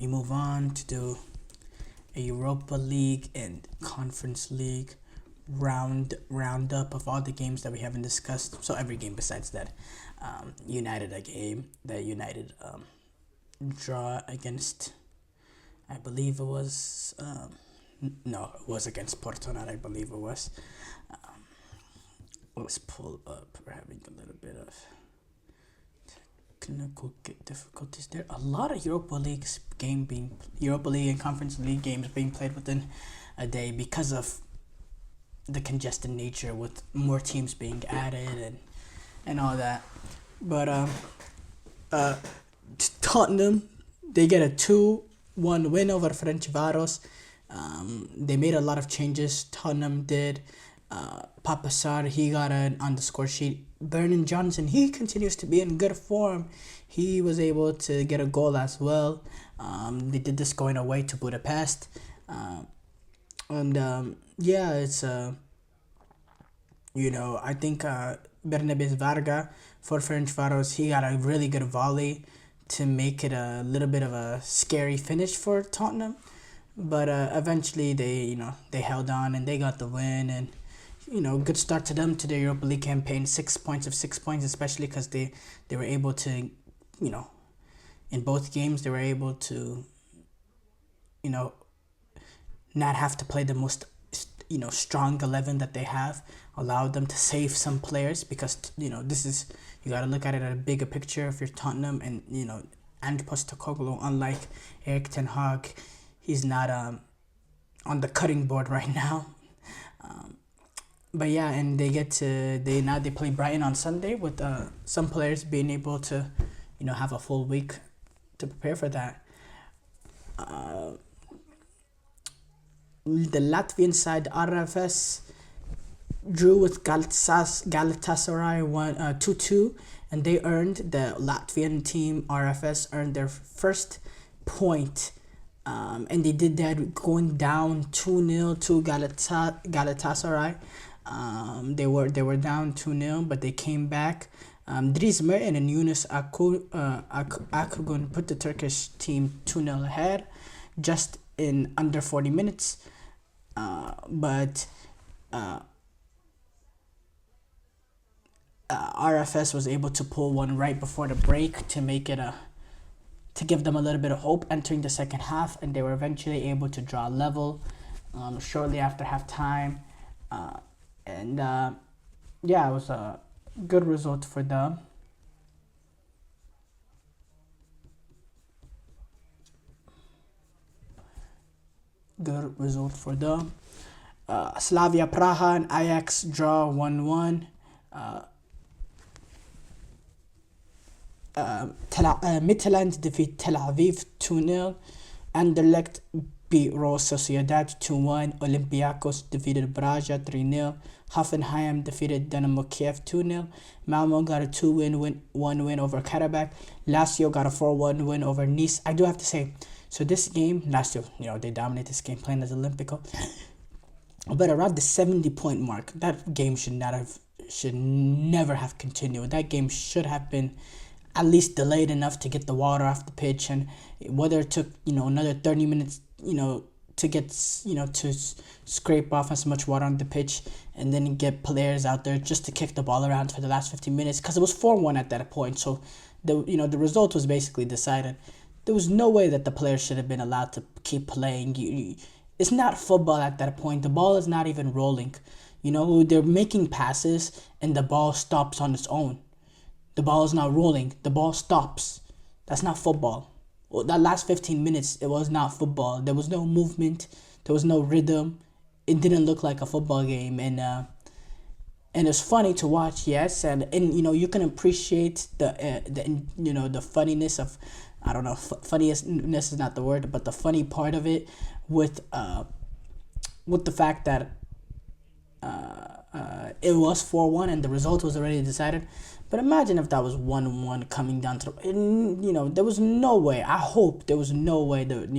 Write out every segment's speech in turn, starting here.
We move on to do a Europa League and Conference League roundup of all the games that we haven't discussed. So every game besides that, United a game that United draw against. I believe it was no, it was against Porto. Not I believe it was. Let's pull up. We're having a little bit of technical difficulties there. A lot of Europa League and Conference League games being played within a day because of the congested nature with more teams being added and all that. But Tottenham, they get a 2-1 win over Ferencvaros. They made a lot of changes. Tottenham did. Papa Sarr, he got on the score sheet. Brennan Johnson, he continues to be in good form. He was able to get a goal as well. They did this going away to Budapest. It's I think Bernabes Varga for Ferencvaros, he got a really good volley to make it a little bit of a scary finish for Tottenham. But eventually they held on and they got the win, and good start to them to their Europa League campaign. 6 points of 6 points, especially because they were able to, in both games they were able to, not have to play the most, strong 11 that they have. Allowed them to save some players because, this is, you got to look at it at a bigger picture if you're Tottenham. And, Ange Postecoglou, unlike Erik ten Hag, he's not on the cutting board right now. But yeah, and they play Brighton on Sunday with some players being able to, have a full week to prepare for that. The Latvian side RFS drew with Galatasaray 2-2, and the Latvian team RFS earned their first point. And they did that going down 2-0 to Galatasaray. They were down 2-0, but they came back. Dries Mertens and Yunus Akgün put the Turkish team 2-0 ahead just in under 40 minutes. But RFS was able to pull one right before the break to make it to give them a little bit of hope entering the second half, and they were eventually able to draw level shortly after halftime. It was a good result for them. Slavia Praha and Ajax draw 1-1. Midtjylland defeat Tel Aviv 2-0. Anderlecht beat Real Sociedad 2-1. Olympiacos defeated Braga 3-0. Hoffenheim defeated Dynamo Kiev 2-0. Malmo got a 2-1 win over Karabakh. Lazio got a 4-1 win over Nice. I do have to say, so this game, Lazio, they dominate this game playing as Olympico. But around the 70-point mark, that game should never have continued. That game should have been at least delayed enough to get the water off the pitch, and whether it took another 30 minutes to get to scrape off as much water on the pitch and then get players out there just to kick the ball around for the last 15 minutes, because it was 4-1 at that point. So the result was basically decided. There was no way that the players should have been allowed to keep playing. It's not football at that point. The ball is not even rolling. They're making passes and the ball stops on its own. The ball is not rolling. The ball stops. That's not football. Well, that last 15 minutes, it was not football. There was no movement. There was no rhythm. It didn't look like a football game. And it's funny to watch, yes. And you can appreciate the funniness of, I don't know, funniness is not the word, but the funny part of it with the fact that it was 4-1 and the result was already decided. But imagine if that was 1-1 coming down to, there was no way. I hope there was no way that,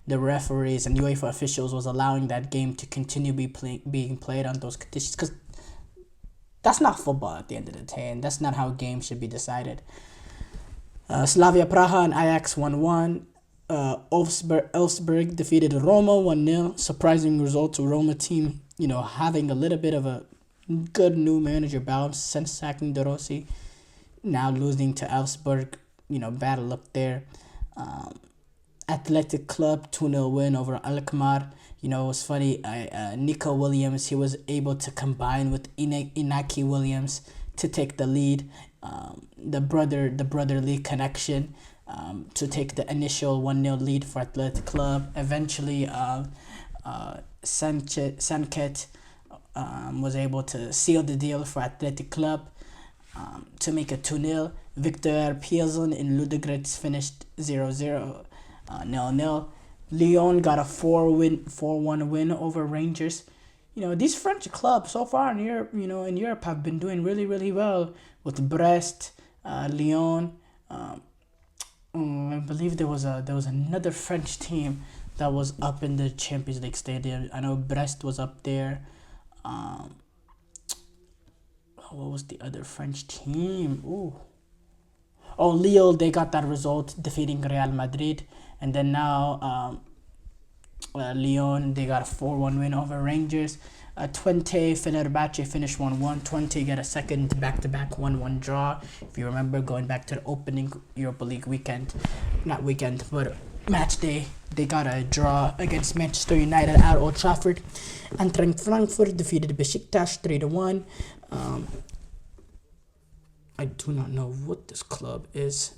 the referees and UEFA officials was allowing that game to continue being played on those conditions, because that's not football at the end of the day, and that's not how games should be decided. Slavia Praha and Ajax 1-1. Elfsberg defeated Roma 1-0. Surprising result to Roma team, having a little bit of a good new manager bounce since sacking De Rossi. Now losing to Elfsberg, bad luck there. Athletic Club 2-0 win over Alkmaar. It was funny. Nico Williams, he was able to combine with Inaki Williams to take the lead. The brotherly connection to take the initial 1-0 lead for Athletic Club. Eventually, Sanket was able to seal the deal for Athletic Club to make it 2-0. Victor Pearson in Ludogorets finished 0-0. 0-0. Lyon got a 4-1 win over Rangers. These French clubs so far in Europe have been doing really, really well with Brest, Lyon. I believe there was another French team that was up in the Champions League stadium. I know Brest was up there. What was the other French team? Oh, Lille, they got that result, defeating Real Madrid. And then now, Lyon, they got a 4-1 win over Rangers. Twente, Fenerbahce finished 1-1. Twente got a second back-to-back 1-1 draw. If you remember, going back to the opening Europa League but match day, they got a draw against Manchester United at Old Trafford. Eintracht Frankfurt defeated Besiktas 3-1. I do not know what this club is.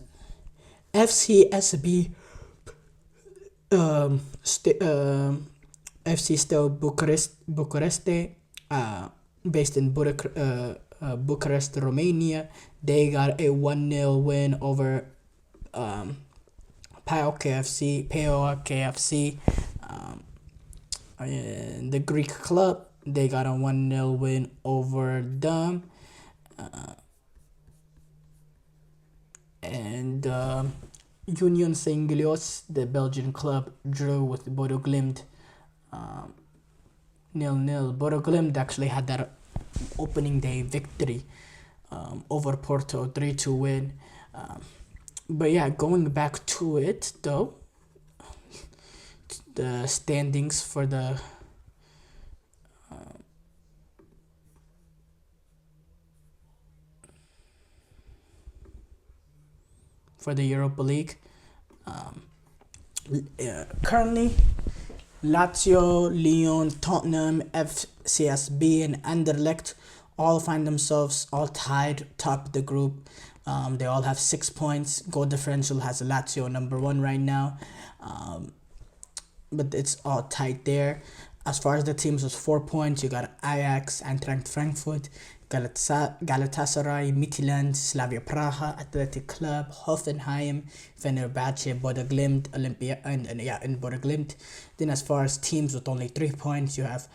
FCSB FC Steaua Bucharest, based in Bucharest, Romania. They got a 1-0 win over PAOK KFC. The Greek club, they got a 1-0 win over them. And Union Saint-Gilloise, the Belgian club, drew with Bodo Glimt 0-0. Bodo Glimt actually had that opening day victory over Porto, 3-2 win. But yeah, going back to it though, the standings for the Europa League. Currently, Lazio, Lyon, Tottenham, FCSB, and Anderlecht all find themselves all tied top of the group. They all have 6 points. Goal differential has Lazio number 1 right now. But it's all tight there. As far as the teams with 4 points, you got Ajax, Eintracht Frankfurt, Galatasaray, Midtjylland, Slavia Praha, Athletic Club, Hoffenheim, Fenerbahce, Bodo Glimt, Olympia, and Bodo Glimt. Then as far as teams with only 3 points, you have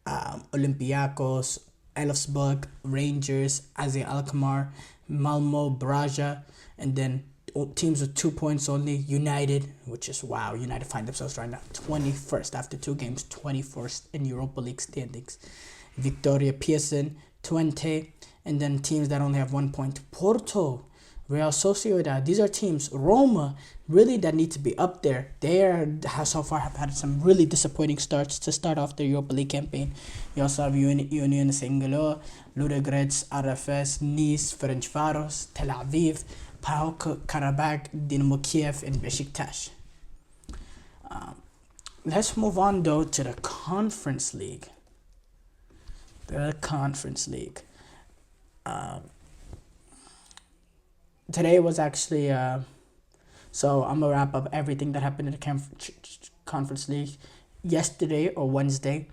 Olympiacos, Elfsborg, Rangers, AZ Alkmaar, Malmo, Braga, and then teams with 2 points only, United, which is wow. United find themselves right now 21st after 2 games, 21st in Europa League standings. Victoria Pearson, Twente, and then teams that only have 1 point, Porto, Real Sociedad. These are teams, Roma, really that need to be up there. They so far have had some really disappointing starts to start off their Europa League campaign. You also have Union Saint-Gilloise, Ludogorets, RFS, Nice, Ferencváros, Tel Aviv, PAOK, Karabakh, Dynamo Kiev, and Besiktas. Let's move on though to the Conference League. Today was actually so I'm gonna wrap up everything that happened in the Conference League. Yesterday or Wednesday,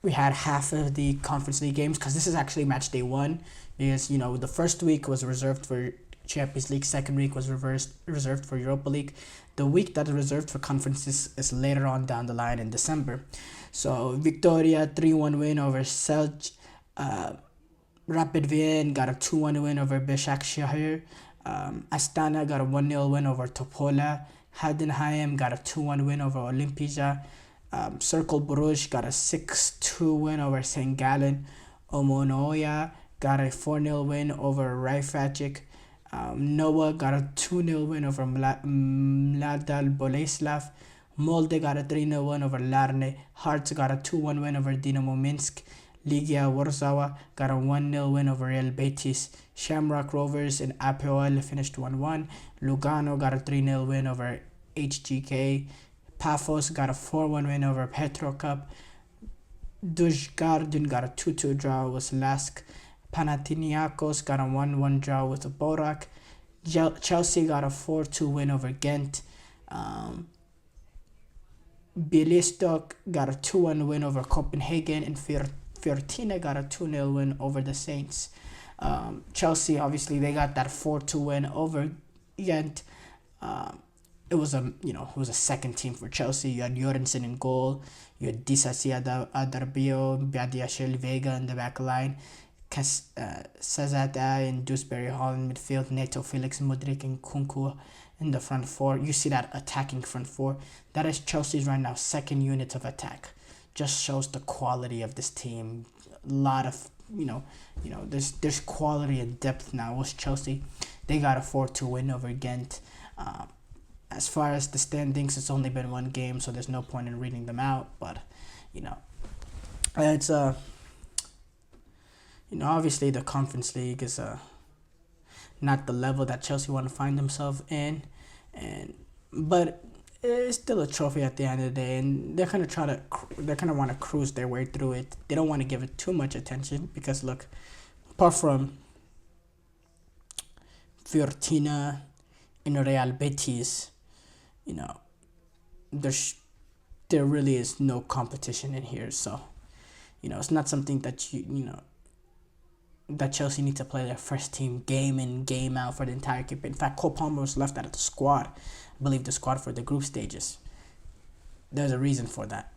we had half of the Conference League games, because this is actually match day 1, because the first week was reserved for Champions League, second week was reserved for Europa League. The week that is reserved for conferences is later on down the line in December. So Victoria 3-1 win over Celje. Rapid Wien got a 2-1 win over Başakşehir. Astana got a 1-0 win over Topola. Heidenheim got a 2-1 win over Olimpija. Cercle Bruges got a 6-2 win over St. Gallen. Omonoya got a 4-0 win over Rijfajik. Noah got a 2-0 win over Mladal Boleslav. Molde got a 3-0 win over Larne. Hearts got a 2-1 win over Dinamo Minsk. Legia Warsaw got a 1-0 win over Real Betis. Shamrock Rovers and Apoel finished 1-1. Lugano got a 3-0 win over HGK. Paphos got a 4-1 win over Petrokap. Dujgarden got a 2-2 draw with Lask. Panathinaikos got a 1-1 draw with Borak. Chelsea got a 4-2 win over Ghent. Bialystok got a 2-1 win over Copenhagen, and Fiorentina got a 2-0 win over the Saints. Chelsea, obviously, they got that 4-2 win over Ghent. It was a second team for Chelsea. You had Jorgensen in goal. You had Disasi Adarbio, Badiashile Vega in the back line. Sazada and Dewsbury Hall in midfield. Neto, Felix, Mudryk, and Kunku in the front four. You see that attacking front four. That is Chelsea's right now second unit of attack. Just shows the quality of this team. A lot of there's quality and depth now with Chelsea. They got a 4-2 win over Ghent. As far as the standings, it's only been one game, so there's no point in reading them out. But it's obviously the Conference League is not the level that Chelsea want to find themselves in, but it's still a trophy at the end of the day, and they're gonna want to cruise their way through it. They don't want to give it too much attention because look, apart from Fiorentina and Real Betis, there really is no competition in here. So, it's not something that that Chelsea need to play their first team game in, game out for the entire campaign. In fact, Cole Palmer was left out of the squad. I believe the squad for the group stages. There's a reason for that.